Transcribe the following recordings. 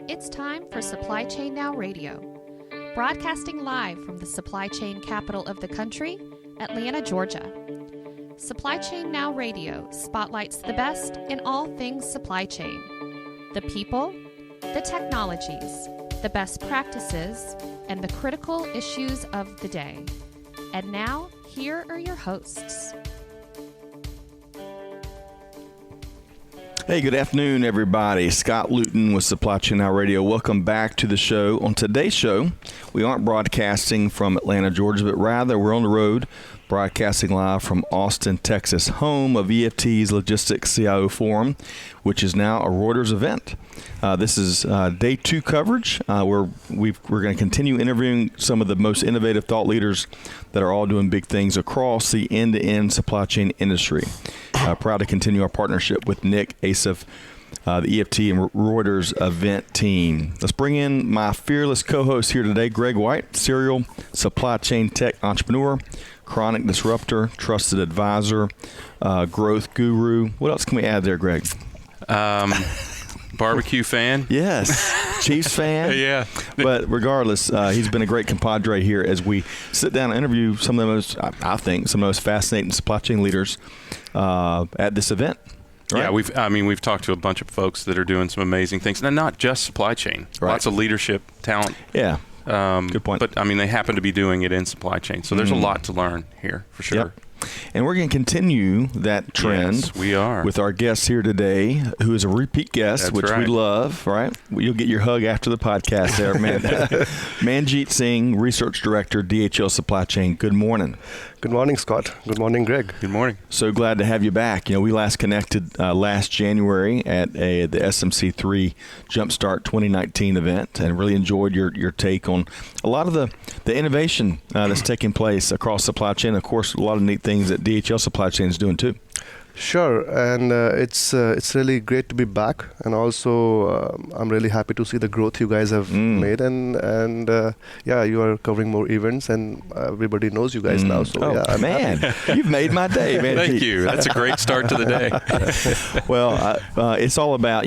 It's time for Supply Chain Now Radio, broadcasting live from the supply chain capital of the country, Atlanta, Georgia. Supply Chain Now Radio spotlights the best in all things supply chain. The people, the technologies, the best practices, and the critical issues of the day. And now, here are your hosts. Hey, good afternoon, everybody. Scott Luton with Supply Chain Now Radio. Welcome back to the show. On today's show, we aren't broadcasting from Atlanta, Georgia, but rather we're on the road broadcasting live from Austin, Texas, home of EFT's Logistics CIO Forum, which is now a Reuters event. This is day 2 coverage. We're going to continue interviewing some of the most innovative thought leaders that are all doing big things across the end-to-end supply chain industry. Proud to continue our partnership with Nick Asif, the EFT and Reuters event team. Let's bring in my fearless co-host here today, Greg White, serial supply chain tech entrepreneur, chronic disruptor, trusted advisor, growth guru. What else can we add there, Greg? Barbecue fan. Yes. Chiefs fan. Yeah. But regardless, he's been a great compadre here as we sit down and interview some of the most, I think, some of the most fascinating supply chain leaders at this event. Right? Yeah, we've talked to a bunch of folks that are doing some amazing things, and not just supply chain. Right. Lots of leadership talent. Yeah. Good point. But they happen to be doing it in supply chain, so there's a lot to learn here for sure. Yep. And we're going to continue that trend. Yes, we are. With our guest here today, who is a repeat guest, That's which right. we love, right? You'll get your hug after the podcast there, man. Manjeet Singh, Research Director, DHL Supply Chain. Good morning. Good morning, Scott. Good morning, Greg. Good morning. So glad to have you back. We last connected last January at the SMC3 Jumpstart 2019 event, and really enjoyed your take on a lot of the innovation that's taking place across supply chain. Of course, a lot of neat things that DHL Supply Chain is doing too. Sure, and it's really great to be back, and also I'm really happy to see the growth you guys have made, and you are covering more events, and everybody knows you guys now. So I'm man, you've made my day, man. Thank you. That's a great start to the day. Well, it's all about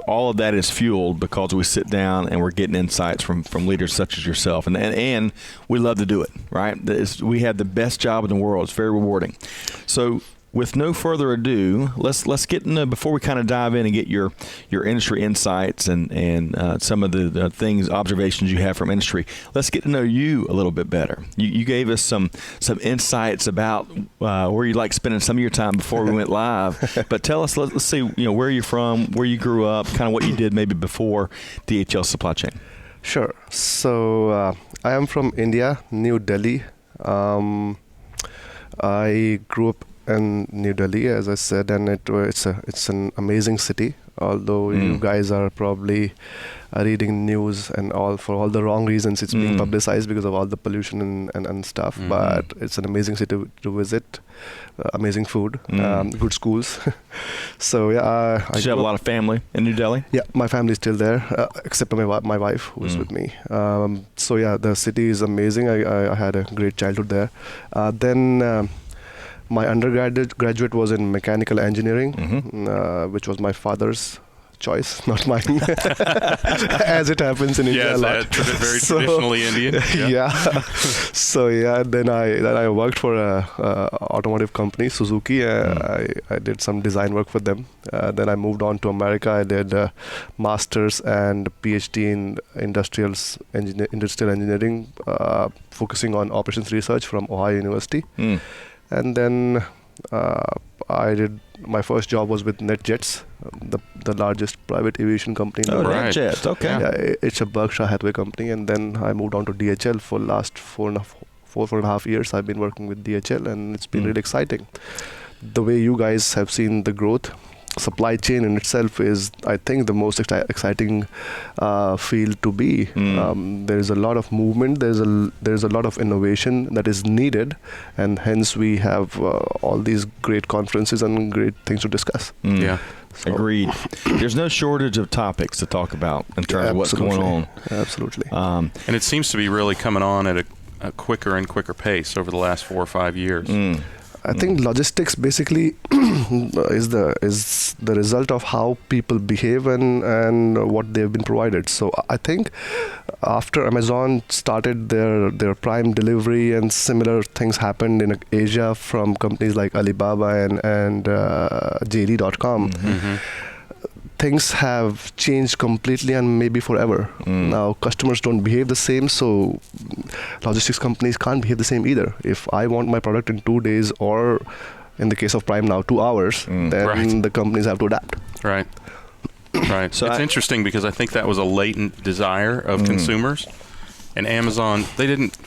all of that is fueled because we sit down and we're getting insights from leaders such as yourself, and we love to do it. Right? We have the best job in the world. It's very rewarding. So, with no further ado, let's get into, before we kind of dive in and get your industry insights and some of the things, observations you have from industry, let's get to know you a little bit better. You gave us some insights about where you like spending some of your time before we went live, but tell us, let's see, where you're from, where you grew up, kind of what you did maybe before DHL Supply Chain. Sure. So I am from India, New Delhi. I grew up in New Delhi, as I said, and it's an amazing city. Although you guys are probably reading news and for all the wrong reasons, it's being publicized because of all the pollution and stuff. But it's an amazing city to visit, amazing food, good schools. So yeah, Did you have a lot of family in New Delhi? Yeah, my family's still there, except my wife who's with me. So yeah, the city is amazing. I had a great childhood there. Then. My undergraduate was in mechanical engineering, which was my father's choice, not mine, as it happens in India a lot. Very traditionally Indian. Yeah. So yeah, then I worked for a automotive company, Suzuki. I did some design work for them. Then I moved on to America. I did a master's and PhD in industrial engineering, focusing on operations research from Ohio University. And then I did my first job was with NetJets, the largest private aviation company in the world. NetJets, okay. Yeah, it's a Berkshire Hathaway company. And then I moved on to DHL for the last four and a half years. I've been working with DHL, and it's been really exciting. The way you guys have seen the growth, supply chain in itself is, I think, the most exciting field to be. There is a lot of movement. There's a lot of innovation that is needed, and hence we have all these great conferences and great things to discuss. Yeah. So. Agreed. There's no shortage of topics to talk about in terms of what's going on. Absolutely. And it seems to be really coming on at a quicker and quicker pace over the last 4 or 5 years. I think logistics basically is the result of how people behave and what they've been provided. So I think after Amazon started their Prime delivery and similar things happened in Asia from companies like Alibaba and JD.com. Things have changed completely and maybe forever. Now customers don't behave the same, so logistics companies can't behave the same either. If I want my product in 2 days, or in the case of Prime now 2 hours, then the companies have to adapt. Right. Right. So it's interesting because I think that was a latent desire of consumers, and Amazon, they didn't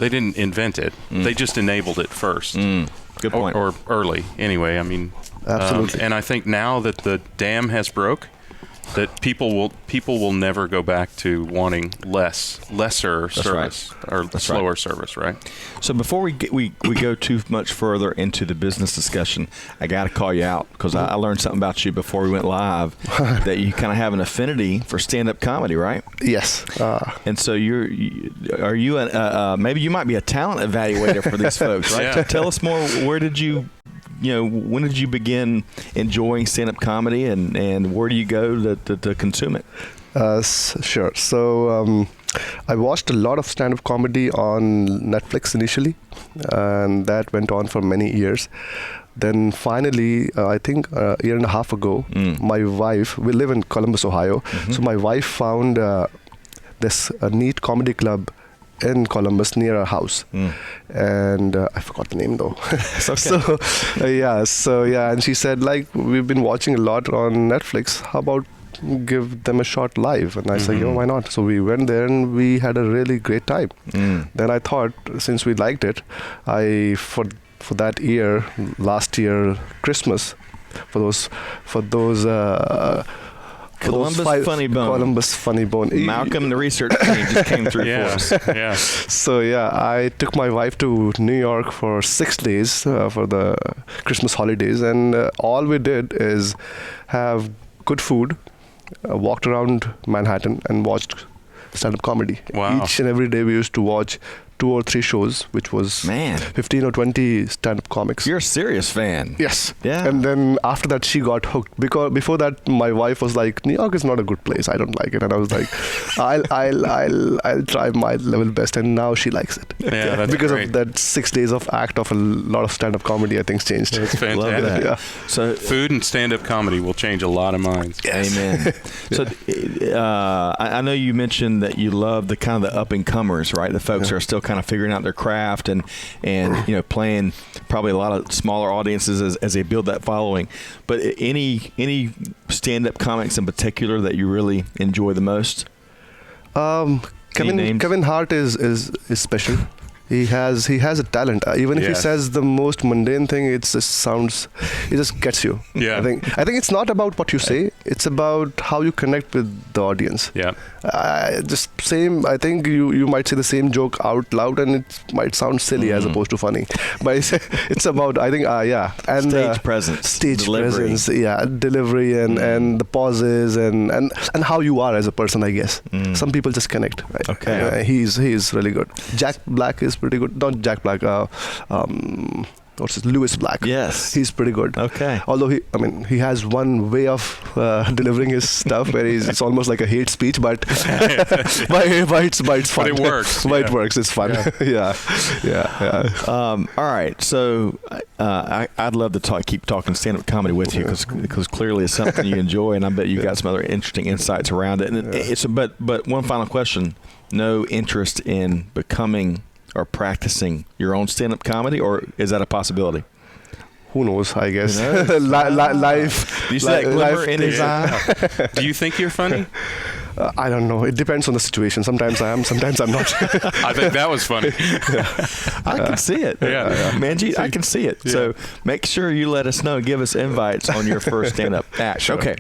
invent it. They just enabled it first. Good point. Or early, anyway. I mean, absolutely. And I think now that the dam has broke, that people will never go back to wanting lesser service or slower service, right? So before we go too much further into the business discussion, I got to call you out because I learned something about you before we went live that you kind of have an affinity for stand-up comedy, right? Yes. And so are you maybe you might be a talent evaluator for these folks, right? Yeah. Tell us more. Where did you when did you begin enjoying stand-up comedy, and where do you go to consume it? Sure. So I watched a lot of stand-up comedy on Netflix initially, and that went on for many years. Then finally, I think a year and a half ago, my wife, we live in Columbus, Ohio, so my wife found this neat comedy club in Columbus near our house, and I forgot the name though. Okay. So and she said, like, we've been watching a lot on Netflix, how about give them a shot live? And I said, why not? So we went there and we had a really great time. Then I thought, since we liked it, for that year, last year Christmas, for those Columbus Funny Bone. Columbus Funny Bone. Malcolm, the research team, just came through for us. Yeah. So I took my wife to New York for 6 days for the Christmas holidays, and all we did is have good food, walked around Manhattan, and watched stand-up comedy. Wow. Each and every day we used to watch 2 or 3 shows, which was 15 or 20 stand-up comics. You're a serious fan. Yes. Yeah. And then after that, she got hooked, because before that, my wife was like, New York is not a good place. I don't like it. And I was like, I'll try my level best. And now she likes it. Yeah, that's because great. of that 6 days of act of a lot of stand-up comedy, I think changed. That's fantastic. Love that. Yeah. So food and stand-up comedy will change a lot of minds. yes. Amen. So I know you mentioned that you love the kind of the up-and-comers, right? The folks who are still kind of figuring out their craft and playing probably a lot of smaller audiences as they build that following. But any stand-up comics in particular that you really enjoy the most? Kevin Hart is special. He has a talent. Even if he says the most mundane thing, it just gets you. Yeah. I think it's not about what you say. It's about how you connect with the audience. Yeah. I think you might say the same joke out loud and it might sound silly as opposed to funny. But it's about, I think, and Stage presence. Delivery. Presence, delivery and the pauses and how you are as a person, I guess. Some people just connect. Right? Okay. He's really good. Jack Black is pretty good. Not Jack Black. What's his? Lewis Black. Yes. He's pretty good. Okay. Although he has one way of delivering his stuff where it's almost like a hate speech, but it's fun. But it works. It works. It's fun. Yeah. All right. So I'd love to keep talking stand-up comedy with you because clearly it's something you enjoy, and I bet you got some other interesting insights around it. And but one final question: no interest in becoming or practicing your own stand-up comedy, or is that a possibility? Who knows? I guess. Life. Do you see that glimmer in his eye? Do you think you're funny? I don't know. It depends on the situation. Sometimes I am, sometimes I'm not. I think that was funny. I can see it. Yeah. Manjeet, I can see it. Yeah. So make sure you let us know. Give us invites on your first stand-up act. Sure. Okay.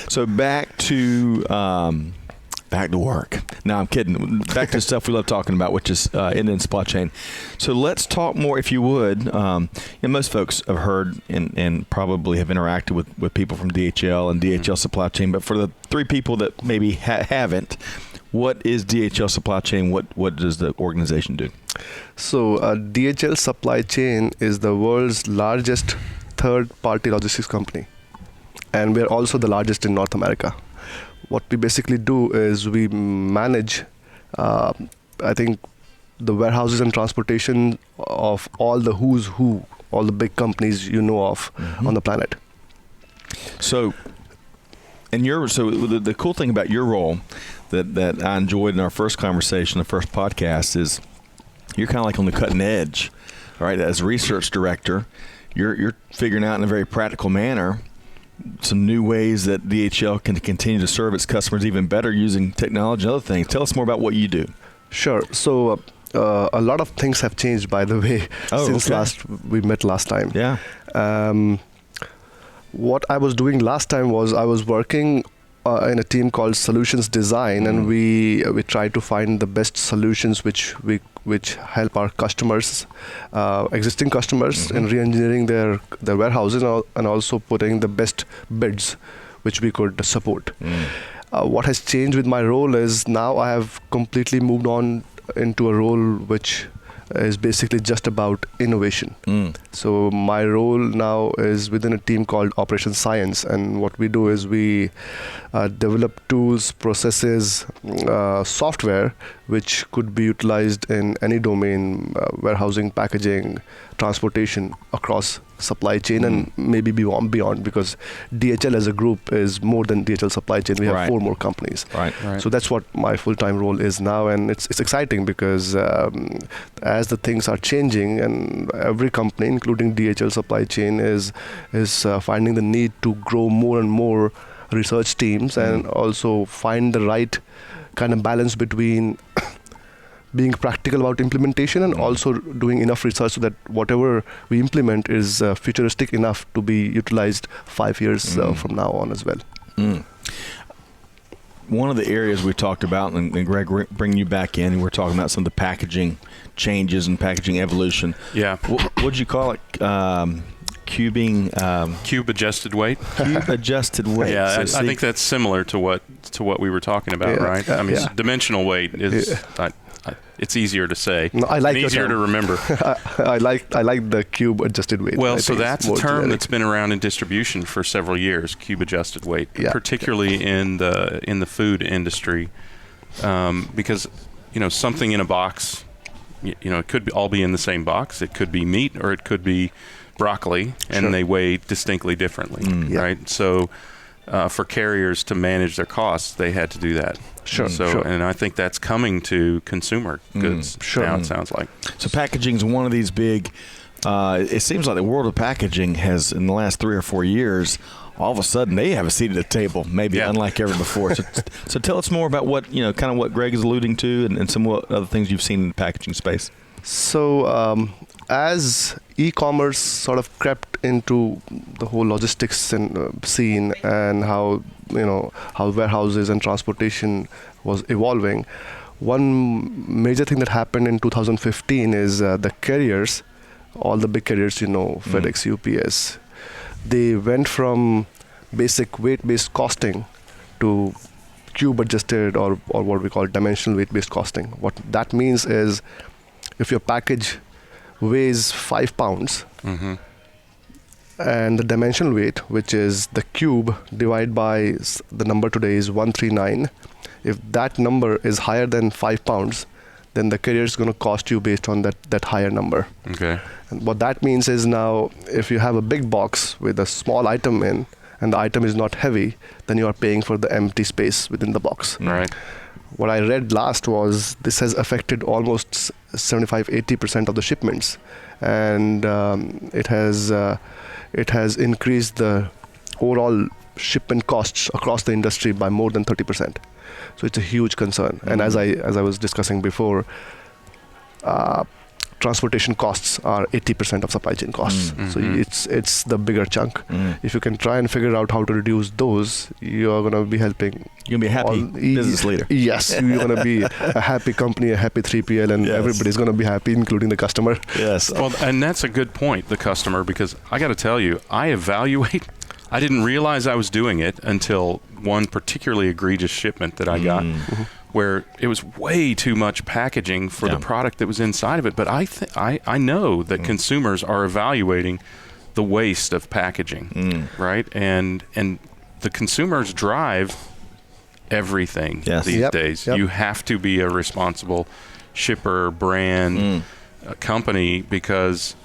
So back to work. No, I'm kidding. Back to the stuff we love talking about, which is end-to-end supply chain. So let's talk more, if you would. Most folks have heard and probably have interacted with people from DHL and DHL Supply Chain. But for the 3 people that maybe haven't, What is DHL Supply Chain? What does the organization do? So DHL Supply Chain is the world's largest third-party logistics company, and we're also the largest in North America. What we basically do is we manage, I think, the warehouses and transportation of all the who's who, all the big companies you know of on the planet. So, the cool thing about your role that I enjoyed in our first conversation, the first podcast, is you're kind of like on the cutting edge, right? As research director, you're figuring out in a very practical manner some new ways that DHL can continue to serve its customers even better using technology and other things. Tell us more about what you do. Sure. So a lot of things have changed, by the way, since we met last time. Yeah. What I was doing last time was I was working in a team called Solutions Design, and we try to find the best solutions which help our customers, existing customers, in re-engineering their warehouses and also putting the best bids which we could support. What has changed with my role is now I have completely moved on into a role which is basically just about innovation. So my role now is within a team called Operations Science, and what we do is we develop tools, processes, software which could be utilized in any domain, warehousing, packaging, transportation, across supply chain and maybe beyond, because DHL as a group is more than DHL Supply Chain. We have 4 more companies. Right. So that's what my full-time role is now, and it's exciting because as the things are changing, and every company, including DHL Supply Chain, is finding the need to grow more and more research teams and also find the right kind of balance between being practical about implementation and also doing enough research so that whatever we implement is futuristic enough to be utilized 5 years from now on as well. One of the areas we talked about, and Greg, bringing you back in, and we're talking about some of the packaging changes and packaging evolution. Yeah. What'd you call it? Cube adjusted weight. Cube adjusted weight. Yeah, I think that's similar to what we were talking about, right? I mean, dimensional weight is. It's easier to say. No, I like easier to remember. I like the cube adjusted weight. Well, so that's a term that's been around in distribution for several years. Cube adjusted weight, particularly in the food industry, because something in a box, it could all be in the same box. It could be meat or it could be broccoli, and they weigh distinctly differently, right? So. For carriers to manage their costs, they had to do that. And I think that's coming to consumer goods now, it sounds like. So packaging is one of these big, it seems like the world of packaging has, in the last 3 or 4 years, all of a sudden they have a seat at the table, maybe unlike ever before. So tell us more about what, kind of what Greg is alluding to and some other things you've seen in the packaging space. So as e-commerce sort of crept into the whole logistics scene and how warehouses and transportation was evolving, one major thing that happened in 2015 is the carriers, all the big carriers, FedEx, UPS, they went from basic weight-based costing to cube adjusted or what we call dimensional weight-based costing. What that means is if your package weighs 5 pounds and the dimensional weight, which is the cube divided by the number today is 139, if that number is higher than 5 pounds, then the carrier is going to cost you based on that higher number. Okay. And what that means is now if you have a big box with a small item in and the item is not heavy, then you are paying for the empty space within the box. Right. What I read last was this has affected almost 75-80% of the shipments, and it has increased the overall shipment costs across the industry by more than 30%. So it's a huge concern. And as I was discussing before, transportation costs are 80% of supply chain costs. So it's the bigger chunk. If you can try and figure out how to reduce those, you're going to be helping. You're going to be a happy business leader. Yes, you're going to be a happy company, a happy 3PL, and everybody's going to be happy, including the customer. Yes. Well, and that's a good point, the customer, because I got to tell you, I evaluate I didn't realize I was doing it until one particularly egregious shipment that I got, where it was way too much packaging for the product that was inside of it. But I know that consumers are evaluating the waste of packaging, right? And the consumers drive everything these days. You have to be a responsible shipper, brand, company, because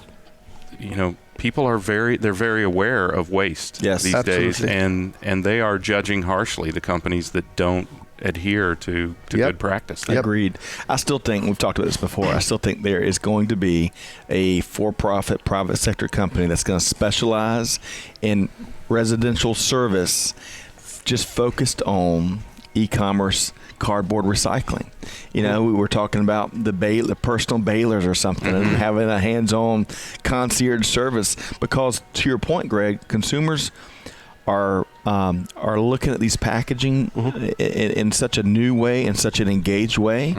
people are very aware of waste these days, and they are judging harshly the companies that don't adhere to good practice. Agreed. I still think, we've talked about this before, I still think there is going to be a for-profit private sector company that's going to specialize in residential service, just focused on e-commerce cardboard recycling. We were talking about the personal balers or something, and having a hands-on concierge service, because to your point, Greg, consumers are looking at these packaging in such a new way, in such an engaged way,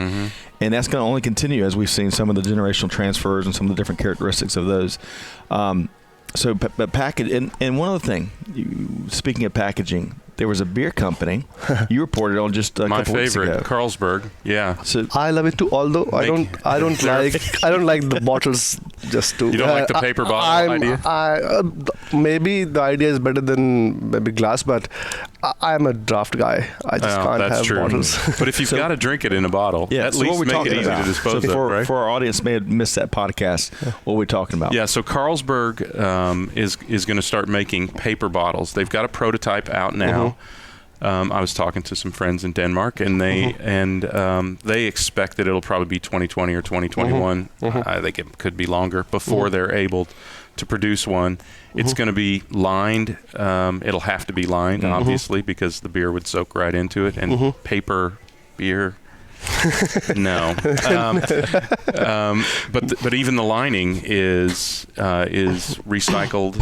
and that's going to only continue as we've seen some of the generational transfers and some of the different characteristics of those. But package, and one other thing, speaking of packaging, there was a beer company you reported on just a couple weeks ago. My favorite, Carlsberg. Yeah. So I love it too. Although I don't like the bottles. Just to you don't like the paper bottle idea. Maybe the idea is better than maybe glass, but I'm a draft guy. I just can't have bottles. But if you've got to drink it in a bottle, at least make it easy to dispose of. Right? For our audience may have missed that podcast, what are we talking about? Yeah. So Carlsberg is going to start making paper bottles. They've got a prototype out now. I was talking to some friends in Denmark, and they expect that it'll probably be 2020 or 2021. I think it could be longer before they're able to produce one. It's going to be lined. It'll have to be lined, obviously, because the beer would soak right into it. And paper beer, no. But even the lining is recyclable.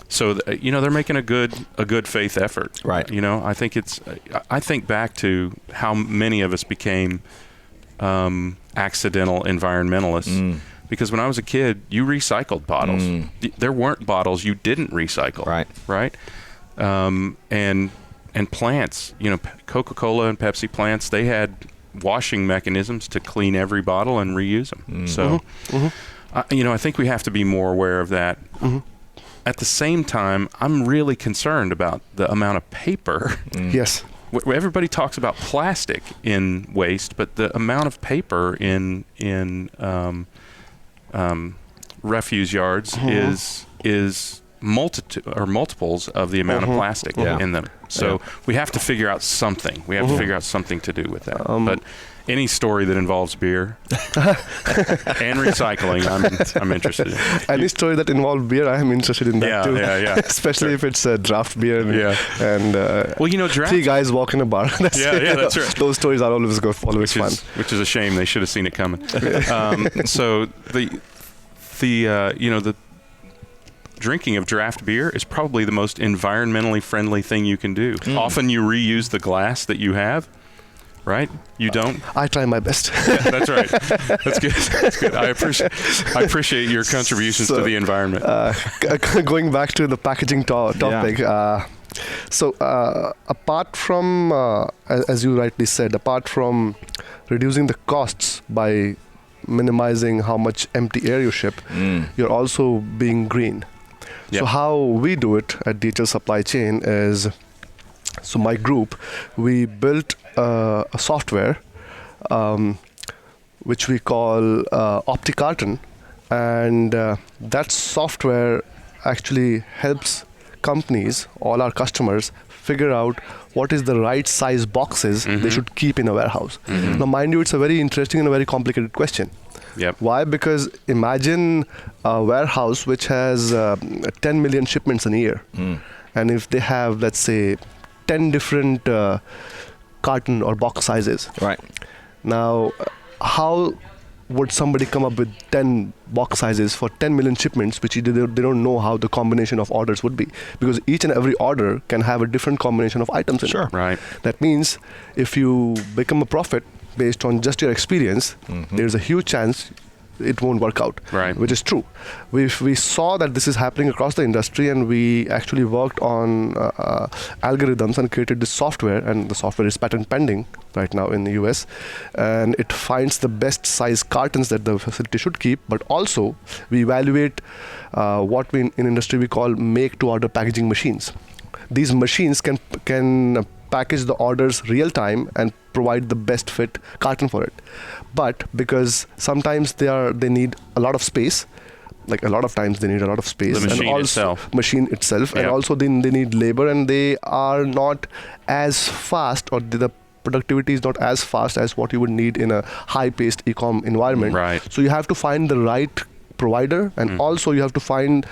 So they're making a good faith effort, right? I think back to how many of us became accidental environmentalists, because when I was a kid, you recycled bottles. There weren't bottles you didn't recycle, right? And plants, Coca-Cola and Pepsi plants, they had washing mechanisms to clean every bottle and reuse them. So, I think we have to be more aware of that. At the same time, I'm really concerned about the amount of paper. Yes. Everybody talks about plastic in waste, but the amount of paper in refuse yards is multiples of the amount of plastic in them. So we have to figure out something. We have to figure out something to do with that. But any story that involves beer and recycling, I'm interested in. Any story that involves beer, I am interested in that too. Yeah. Especially if it's a draft beer and draft, 3 guys walk in a bar. That's right. Those stories are always fun. Which is a shame. They should have seen it coming. So the drinking of draft beer is probably the most environmentally friendly thing you can do. Often you reuse the glass that you have. Right? You don't? I try my best. Yeah, that's right. That's good. That's good. I appreciate your contributions to the environment. Going back to the packaging topic, apart from, as you rightly said, apart from reducing the costs by minimizing how much empty air you ship, you're also being green. Yep. So how we do it at DHL Supply Chain is, so my group, we built a software which we call Optic Carton, and that software actually helps companies, all our customers, figure out what is the right size boxes they should keep in a warehouse. Now, mind you, it's a very interesting and a very complicated question. Yep. Why? Because imagine a warehouse which has 10 million shipments in a year, and if they have, let's say, 10 different carton or box sizes. Right. Now, how would somebody come up with 10 box sizes for 10 million shipments, which they don't know how the combination of orders would be? Because each and every order can have a different combination of items in it. Right. That means if you become a profit based on just your experience, there's a huge chance it won't work out, right. which is true. We saw that this is happening across the industry, and we actually worked on algorithms and created this software, and the software is patent pending right now in the US, and it finds the best size cartons that the facility should keep, but also we evaluate what we in industry we call make to order packaging machines. These machines can package the orders real time and provide the best fit carton for it. But because sometimes they need a lot of space, like a lot of times they need a lot of space, the machine and also machine itself, and also they need labor, and they are not as fast, or the productivity is not as fast as what you would need in a high-paced e-com environment. Right. So you have to find the right provider, and also you have to find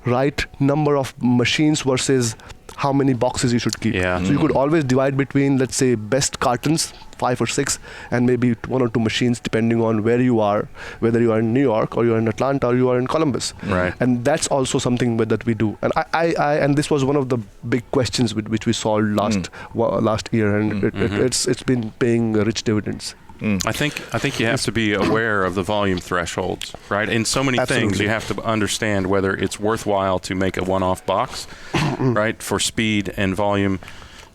right number of machines versus how many boxes you should keep. Yeah. So you could always divide between, let's say, best cartons, 5 or 6, and maybe 1 or 2 machines depending on where you are, whether you are in New York or you are in Atlanta or you are in Columbus. Right. And that's also something that we do. And and this was one of the big questions which we solved last year, and it's been paying rich dividends. I think you have to be aware of the volume thresholds, right? In so many things, you have to understand whether it's worthwhile to make a one-off box, right, for speed and volume.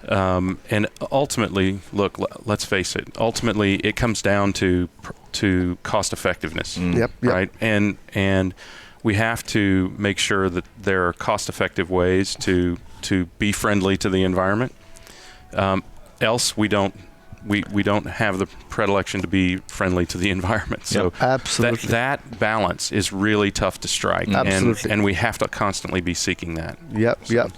And ultimately, look, let's face it. Ultimately, it comes down to cost effectiveness, right? And we have to make sure that there are cost-effective ways to be friendly to the environment. Else, we don't have the predilection to be friendly to the environment. So absolutely. That balance is really tough to strike. And we have to constantly be seeking that. Yep.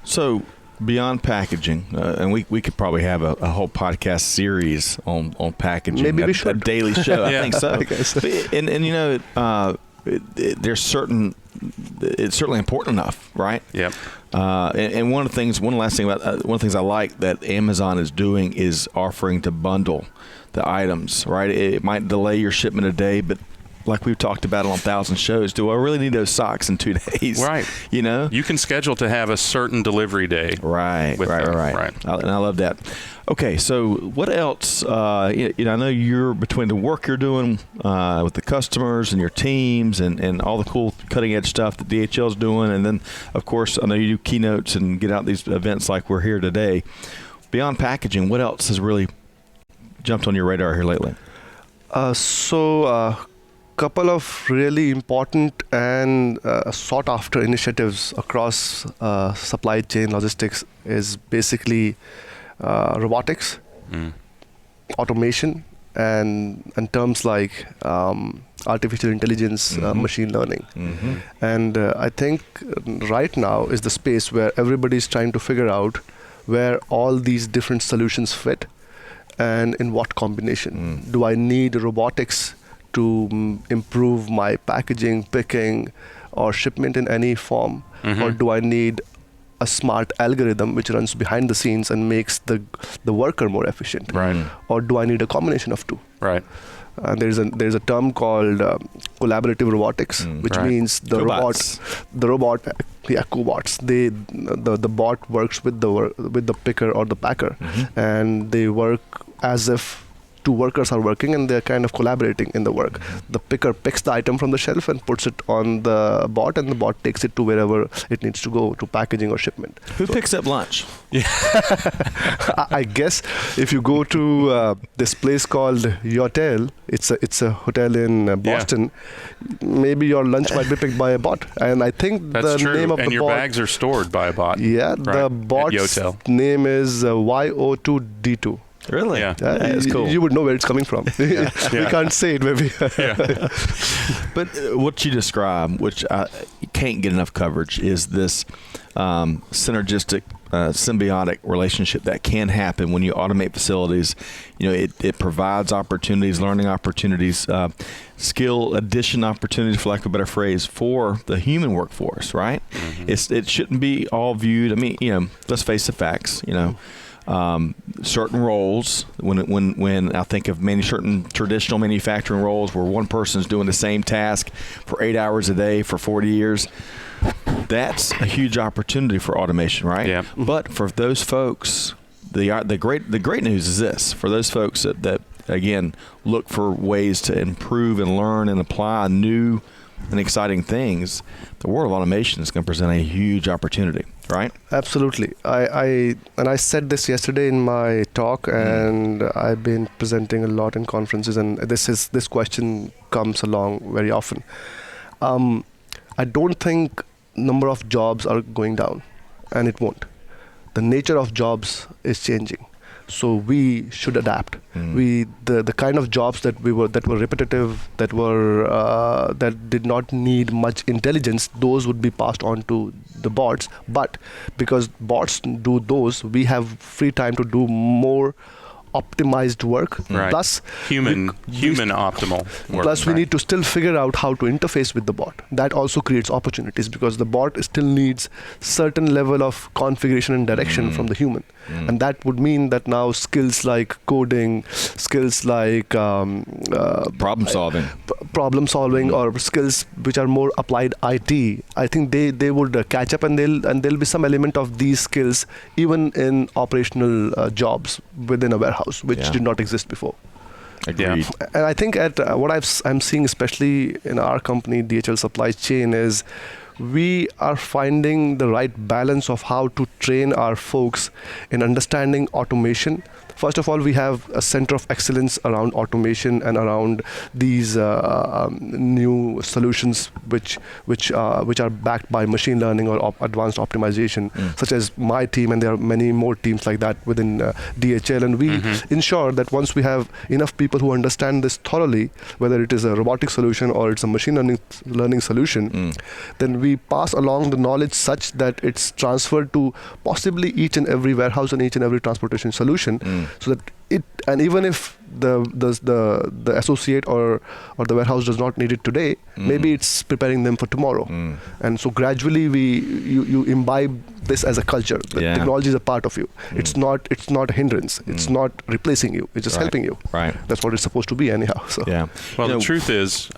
So beyond packaging, and we could probably have a whole podcast series on packaging. Maybe we should. A daily show. I think so. I guess. And you know, there's it's certainly important enough, right? Yep. And one of the things I like that Amazon is doing is offering to bundle the items, right? It might delay your shipment a day, but like we've talked about on 1,000 shows, do I really need those socks in 2 days? Right. You know? You can schedule to have a certain delivery day. Right. And I love that. Okay, so what else? I know you're between the work you're doing with the customers and your teams and all the cool cutting edge stuff that DHL is doing, and then of course I know you do keynotes and get out these events like we're here today. Beyond packaging, what else has really jumped on your radar here lately? Couple of really important and sought after initiatives across supply chain logistics is basically robotics, automation, and terms like artificial intelligence, machine learning. And I think right now is the space where everybody's trying to figure out where all these different solutions fit and in what combination. Do I need robotics to improve my packaging, picking, or shipment in any form? Or do I need a smart algorithm which runs behind the scenes and makes the worker more efficient? Right. Or do I need a combination of two? Right. There's a term called collaborative robotics, which means cobots. The bot works with the picker or the packer, and they work as if 2 workers are working, and they're kind of collaborating in the work. The picker picks the item from the shelf and puts it on the bot, and the bot takes it to wherever it needs to go, to packaging or shipment. Who picks up lunch? I guess if you go to this place called Yotel, it's a hotel in Boston, maybe your lunch might be picked by a bot. And I think that's the true. name of and the your bot, bags are stored by a bot. Yeah, right, the bot's name is YO2D2. Really? Yeah. That's cool. You would know where it's coming from. We can't say it, maybe. But what you describe, which I can't get enough coverage, is this synergistic, symbiotic relationship that can happen when you automate facilities. You know, it provides opportunities, learning opportunities, skill addition opportunities, for lack of a better phrase, for the human workforce, right? It shouldn't be all viewed. I mean, let's face the facts, certain roles, when I think of certain traditional manufacturing roles where one person's doing the same task for 8 hours a day for 40 years, that's a huge opportunity for automation, right? Yeah. But for those folks, the great news is this: for those folks that again, look for ways to improve and learn and apply new and exciting things, the world of automation is going to present a huge opportunity, right? Absolutely. I said this yesterday in my talk, and I've been presenting a lot in conferences, and this question comes along very often. I don't think number of jobs are going down, and it won't. The nature of jobs is changing. So we should adapt. The kind of jobs that were repetitive, that did not need much intelligence, those would be passed on to the bots. But because bots do those, we have free time to do more optimized work. Right. Plus human optimal work. Plus we need to still figure out how to interface with the bot. That also creates opportunities, because the bot still needs certain level of configuration and direction from the human. And that would mean that now skills like coding, skills like problem solving, or skills which are more applied IT, I think they would catch up, and there'll be some element of these skills even in operational jobs within a warehouse, which did not exist before. Agreed. And I think at what I'm seeing, especially in our company, DHL Supply Chain, is we are finding the right balance of how to train our folks in understanding automation. First of all, we have a center of excellence around automation and around these new solutions which are backed by machine learning or advanced optimization, such as my team, and there are many more teams like that within DHL. And we ensure that once we have enough people who understand this thoroughly, whether it is a robotic solution or it's a machine learning solution, then we pass along the knowledge such that it's transferred to possibly each and every warehouse and each and every transportation solution. So that and even if the associate or the warehouse does not need it today, maybe it's preparing them for tomorrow. And so gradually you imbibe this as a culture. The technology is a part of you. It's not a hindrance. It's not replacing you. It's just helping you. Right. That's what it's supposed to be anyhow. So Well, the truth is,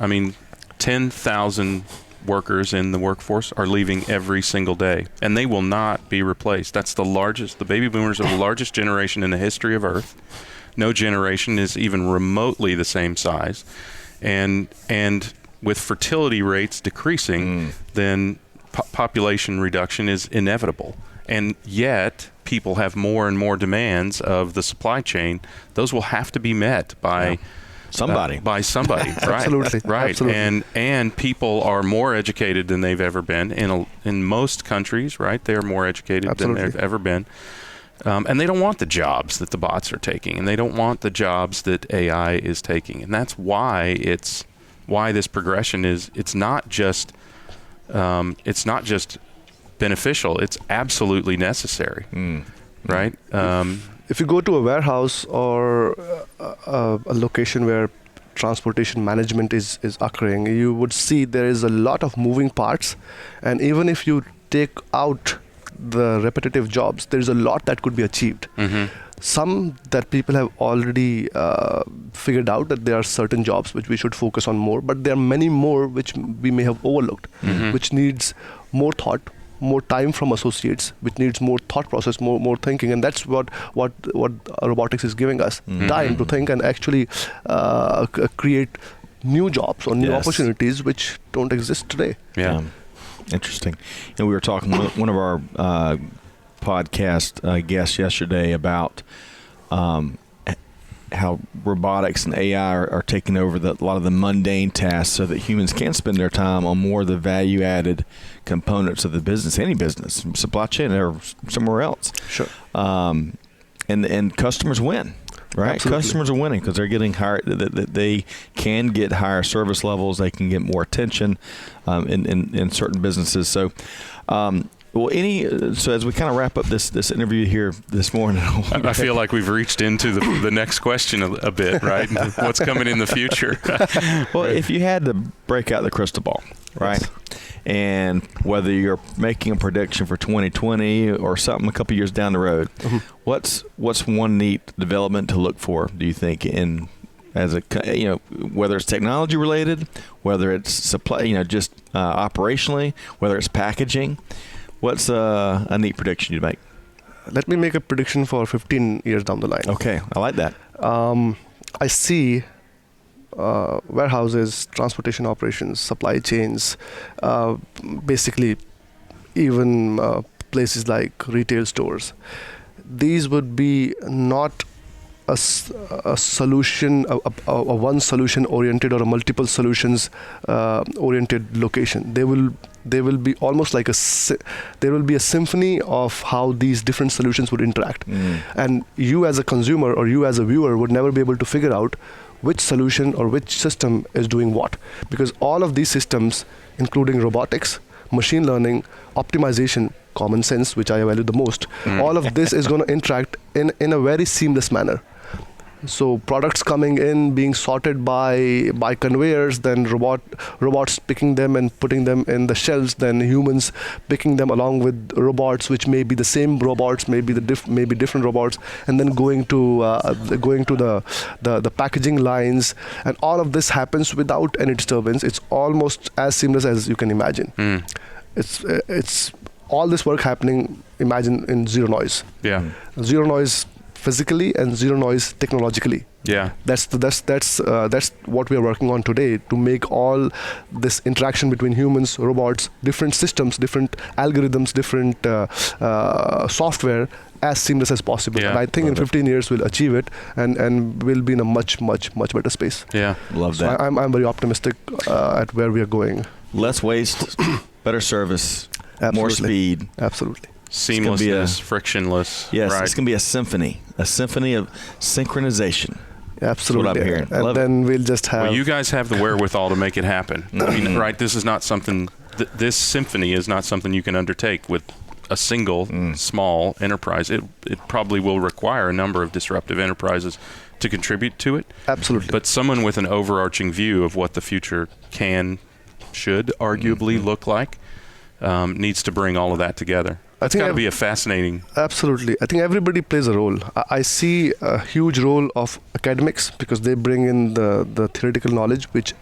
10,000 workers in the workforce are leaving every single day, and they will not be replaced. That's the baby boomers are the largest generation in the history of Earth. No generation is even remotely the same size. And with fertility rates decreasing, then population reduction is inevitable. And yet, people have more and more demands of the supply chain. Those will have to be met by somebody, right? Absolutely, right. Absolutely. And people are more educated than they've ever been in most countries, right? They're more educated than they've ever been, and they don't want the jobs that the bots are taking, and they don't want the jobs that AI is taking, and that's why this progression is. It's not just beneficial. It's absolutely necessary, right? If you go to a warehouse or a location where transportation management is occurring, you would see there is a lot of moving parts. And even if you take out the repetitive jobs, there is a lot that could be achieved. Some that people have already figured out that there are certain jobs which we should focus on more, but there are many more which we may have overlooked, which needs more thought, more time from associates, which needs more thought process, more thinking, and that's what robotics is giving us, time to think and actually create new jobs or new opportunities which don't exist today. Interesting. And we were talking with one of our podcast guests yesterday about how robotics and AI are taking over a lot of the mundane tasks so that humans can spend their time on more of the value-added components of the business, any business, supply chain or somewhere else. Sure. And customers win, right? Absolutely. Customers are winning because they're getting higher. They can get higher service levels. They can get more attention in certain businesses. So. So as we kind of wrap up this interview here this morning, I feel like we've reached into the next question a bit, right? What's coming in the future? Well, if you had to break out the crystal ball, right, and whether you're making a prediction for 2020 or something a couple years down the road, what's one neat development to look for? Do you think whether it's technology related, whether it's supply, just operationally, whether it's packaging? What's a neat prediction you'd make? Let me make a prediction for 15 years down the line. Okay, I like that. I see warehouses, transportation operations, supply chains, basically even places like retail stores. These would be not a solution, a one solution oriented or a multiple solutions oriented location. They will be almost like there will be a symphony of how these different solutions would interact. And you as a consumer or you as a viewer would never be able to figure out which solution or which system is doing what, because all of these systems, including robotics, machine learning, optimization, common sense, which I value the most, all of this is going to interact in a very seamless manner. So products coming in, being sorted by conveyors, then robots picking them and putting them in the shelves, then humans picking them along with robots, which may be the same robots, maybe different robots, and then going to the packaging lines, and all of this happens without any disturbance. It's almost as seamless as you can imagine. It's all this work happening, imagine, in zero noise. Yeah. Zero noise physically and zero noise technologically. Yeah. That's what we are working on today, to make all this interaction between humans, robots, different systems, different algorithms, different software as seamless as possible. Yeah. And I think in 15 years we'll achieve it, and we'll be in a much better space. Yeah. Love So that. I'm very optimistic at where we are going. Less waste, better service, Absolutely. more speed. Absolutely. Seamlessness, frictionless. Yes, right. it's going to be a symphony of synchronization. Absolutely. That's what I'm hearing. And Love then we'll just have... Well, you guys have the wherewithal to make it happen. I mean, right? This is not something. This symphony is not something you can undertake with a single small enterprise. It probably will require a number of disruptive enterprises to contribute to it. Absolutely. But someone with an overarching view of what the future should arguably look like needs to bring all of that together. It's got to be a fascinating... Absolutely. I think everybody plays a role. I see a huge role of academics, because they bring in the theoretical knowledge, which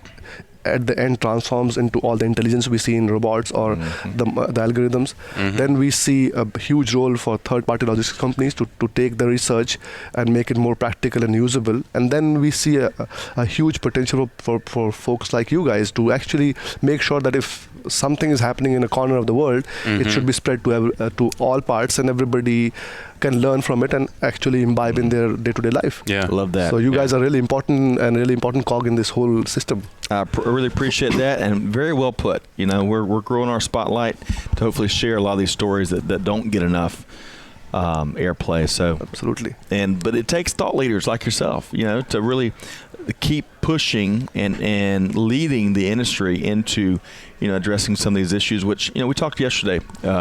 at the end transforms into all the intelligence we see in robots or the algorithms. Then we see a huge role for third-party logistics companies to take the research and make it more practical and usable. And then we see a huge potential for folks like you guys to actually make sure that if something is happening in a corner of the world, it should be spread to all parts, and everybody can learn from it and actually imbibe in their day-to-day life. Yeah, love that. So you guys are really important cog in this whole system. I really appreciate that, and very well put. You know, we're growing our spotlight to hopefully share a lot of these stories that don't get enough airplay. So absolutely. But it takes thought leaders like yourself, you know, to really keep pushing and leading the industry into, you know, addressing some of these issues. Which, you know, we talked yesterday,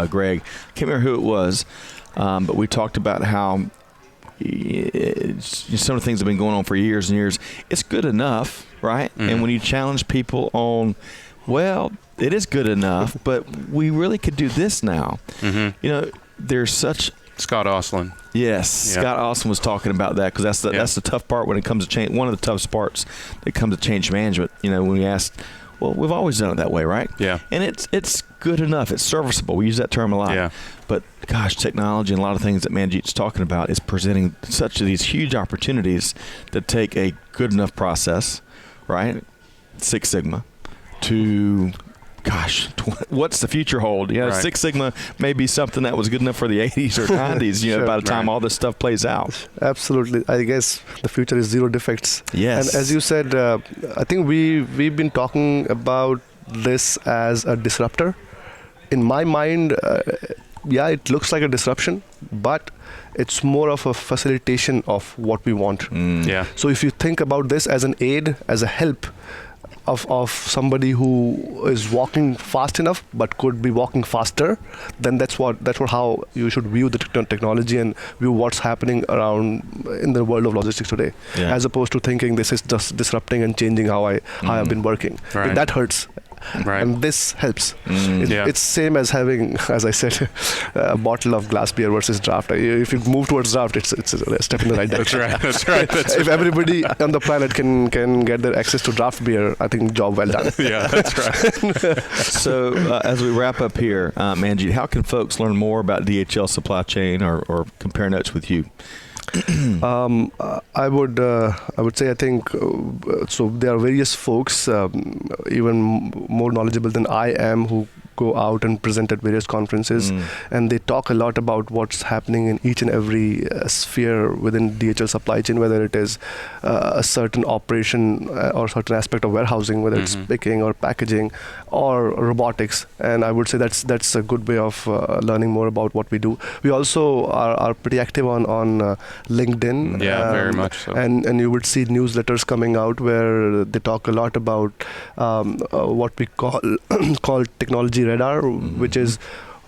Greg. I can't remember who it was. But we talked about how some of the things have been going on for years and years. It's good enough, right? And when you challenge people on, well, it is good enough, but we really could do this now. You know, there's such... Scott Oslin. Yes, yeah. Scott Oslin was talking about that, because that's the tough part when it comes to change. One of the toughest parts that comes to change management. You know, when we asked, well, we've always done it that way, right? Yeah. And it's good enough. It's serviceable. We use that term a lot. Yeah. But gosh, technology and a lot of things that Manjeet's talking about is presenting such these huge opportunities to take a good enough process, right? Six Sigma, to what's the future hold? You know, right. Six Sigma may be something that was good enough for the 80s or 90s, you know, by the time all this stuff plays out. Absolutely. I guess the future is zero defects. Yes. And as you said, I think we've been talking about this as a disruptor. In my mind, it looks like a disruption, but it's more of a facilitation of what we want. Yeah. So if you think about this as an aid, as a help, of somebody who is walking fast enough but could be walking faster, then that's how you should view the technology and view what's happening around in the world of logistics today, as opposed to thinking this is just disrupting and changing how I've been working. Right. That hurts. Right. And this helps. It's same as having, as I said, a bottle of glass beer versus draft. If you move towards draft, it's a step in the right direction. That's right. If everybody on the planet can get their access to draft beer, I think job well done. Yeah, that's right. So as we wrap up here, Manjeet, how can folks learn more about DHL Supply Chain or compare notes with you? I would say I think so. There are various folks, even more knowledgeable than I am, who go out and present at various conferences, and they talk a lot about what's happening in each and every sphere within DHL supply chain, whether it is a certain operation or certain aspect of warehousing, whether it's picking or packaging or robotics. And I would say that's a good way of learning more about what we do. We also are pretty active on LinkedIn. Yeah, very much so. And you would see newsletters coming out where they talk a lot about what we call technology radar, which is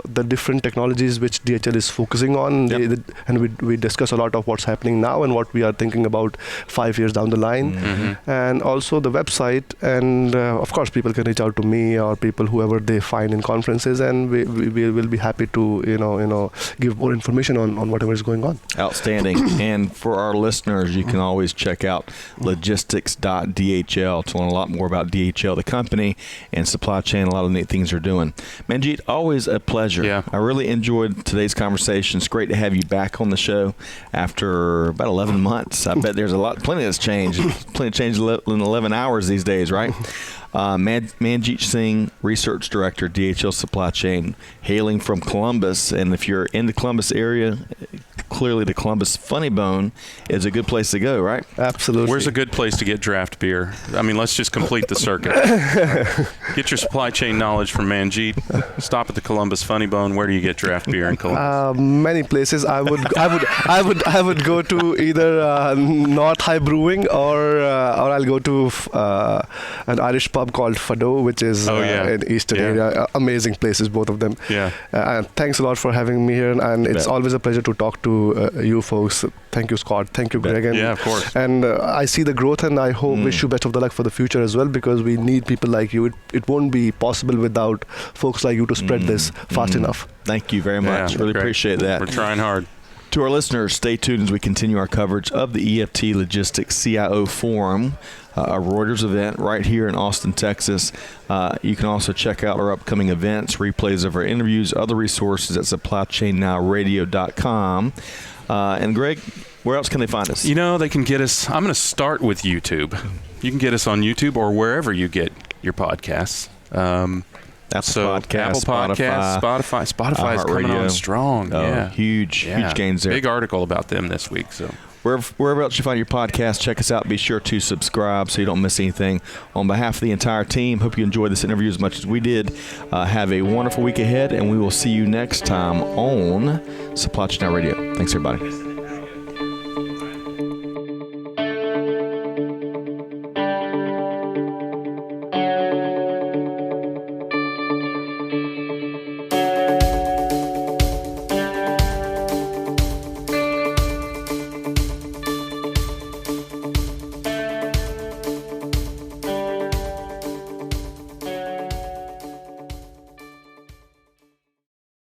the different technologies which DHL is focusing on. And we discuss a lot of what's happening now and what we are thinking about 5 years down the line. And also the website, and of course people can reach out to me or people whoever they find in conferences, and we will be happy to give more information on whatever is going on. Outstanding. And for our listeners, you can always check out logistics.dhl to learn a lot more about DHL, the company, and supply chain. A lot of neat things are doing. Manjeet, always a pleasure. Yeah. I really enjoyed today's conversation. It's great to have you back on the show after about 11 months. I bet there's plenty that's changed. Plenty changed in 11 hours these days, right? Manjeet Singh, Research Director, DHL Supply Chain, hailing from Columbus. And if you're in the Columbus area, clearly the Columbus Funny Bone is a good place to go, right? Absolutely. Where's a good place to get draft beer? I mean, let's just complete the circuit. Get your supply chain knowledge from Manjeet. Stop at the Columbus Funny Bone. Where do you get draft beer in Columbus? Many places. I would go to either North High Brewing or I'll go to an Irish pub called Fado, which is in Eastern area. Amazing places, both of them. Yeah. And thanks a lot for having me here, and it's always a pleasure to talk to you folks. Thank you, Scott. Thank you, Greg. And, of course. And I see the growth, and I wish you best of the luck for the future as well, because we need people like you. It won't be possible without folks like you to spread this fast enough. Thank you very much. Really appreciate that. We're trying hard. To our listeners, stay tuned as we continue our coverage of the EFT Logistics CIO Forum, a Reuters event right here in Austin, Texas. You can also check out our upcoming events, replays of our interviews, other resources at supplychainnowradio.com. And Greg, where else can they find us? They can get us. I'm going to start with YouTube. You can get us on YouTube or wherever you get your podcasts. Apple Podcasts, Spotify is coming on strong. Huge gains there. Big article about them this week. So wherever else you find your podcast, check us out. Be sure to subscribe so you don't miss anything. On behalf of the entire team, hope you enjoyed this interview as much as we did. Have a wonderful week ahead, and we will see you next time on Supply Chain Now Radio. Thanks, everybody.